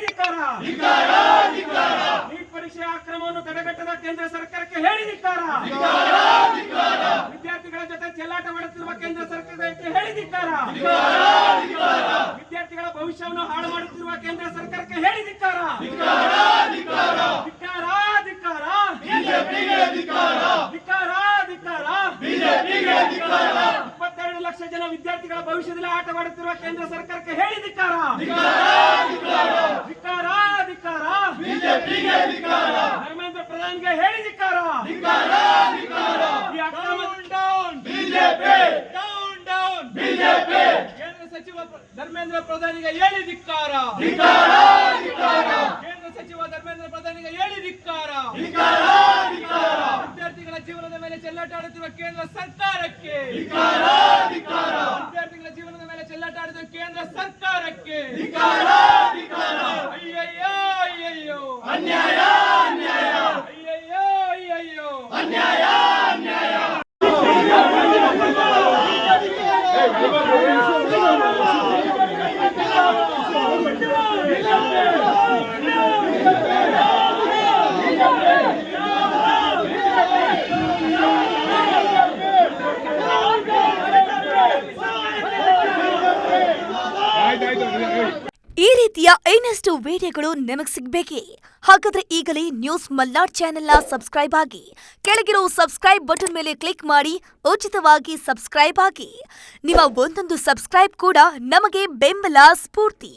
ಧಿಕ್ಕಾರ. ನೀಟ್ ಪರೀಕ್ಷೆ ಅಕ್ರಮವನ್ನು ತಡೆಗಟ್ಟದ ಕೇಂದ್ರ ಸರ್ಕಾರಕ್ಕೆ ಹೇಳಿ ಧಿಕ್ಕಾರ. ವಿದ್ಯಾರ್ಥಿಗಳ ಜೊತೆ ಚೆಲ್ಲಾಟ ಮಾಡುತ್ತಿರುವ ಕೇಂದ್ರ ಸರ್ಕಾರಕ್ಕೆ ಹೇಳಿ ಧಿಕ್ಕಾರ. ವಿದ್ಯಾರ್ಥಿಗಳ ಭವಿಷ್ಯವನ್ನು ಹಾಳು ಮಾಡುತ್ತಿರುವ ಕೇಂದ್ರ ಸರ್ಕಾರಕ್ಕೆ ಹೇಳಿ ಧಿಕ್ಕಾರ. 22 ಲಕ್ಷ ಜನ ವಿದ್ಯಾರ್ಥಿಗಳ ಭವಿಷ್ಯದಲ್ಲಿ ಆಟವಾಡುತ್ತಿರುವ ಕೇಂದ್ರ ಸರ್ಕಾರಕ್ಕೆ ಹೇಳಿ ಧಿಕ್ಕಾರ. ಧರ್ಮೇಂದ್ರ ಪ್ರಧಾನ್ಗೆ ಹೇಳಿ ಧಿಕ್ಕಾರ. ಕೇಂದ್ರ ಸಚಿವ ಧರ್ಮೇಂದ್ರ ಪ್ರಧಾನಿಗೆ ಹೇಳಿ ಧಿಕ್ಕಾರ. ಕೇಂದ್ರ ಸಚಿವ ಧರ್ಮೇಂದ್ರ ಪ್ರಧಾನಿಗೆ ಹೇಳಿ ಧಿಕ್ಕಾರ. ವಿದ್ಯಾರ್ಥಿಗಳ ಜೀವನದ ಮೇಲೆ ಚೆಲ್ಲಾಟ ಆಡುತ್ತಿರುವ ಕೇಂದ್ರ ಸರ್ಕಾರಕ್ಕೆ. ವಿದ್ಯಾರ್ಥಿಗಳ ಜೀವನದ ಮೇಲೆ ಚೆಲ್ಲಾಟ ಆಡುತ್ತಿರುವ ಕೇಂದ್ರ ಸರ್ಕಾರಕ್ಕೆ. ಅಯ್ಯಯ್ಯೋ ಅಯ್ಯಯ್ಯೋ ಅನ್ಯಾಯ ಅನ್ಯಾಯ ಅಯ್ಯಯ್ಯೋ ಅಯ್ಯಯ್ಯೋ ಅನ್ಯಾಯ ಅನ್ಯಾಯ. ಈ ರೀತಿಯ ಇನ್ನಷ್ಟು ವಿಡಿಯೋಗಳು ನಿಮಗೆ ಸಿಗಬೇಕೇ? ಹಾಗಾದ್ರೆ ಈಗಲೇ ನ್ಯೂಸ್ ಮಲ್ನಾಡ್ ಚಾನೆಲ್ನ ಸಬ್ಸ್ಕ್ರೈಬ್ ಆಗಿ, ಕೆಳಗಿರೋ ಸಬ್ಸ್ಕ್ರೈಬ್ ಬಟನ್ ಮೇಲೆ ಕ್ಲಿಕ್ ಮಾಡಿ ಉಚಿತವಾಗಿ ಸಬ್ಸ್ಕ್ರೈಬ್ ಆಗಿ. ನಿಮ್ಮ ಒಂದೊಂದು ಸಬ್ಸ್ಕ್ರೈಬ್ ಕೂಡ ನಮಗೆ ಬೆಂಬಲ ಸ್ಫೂರ್ತಿ.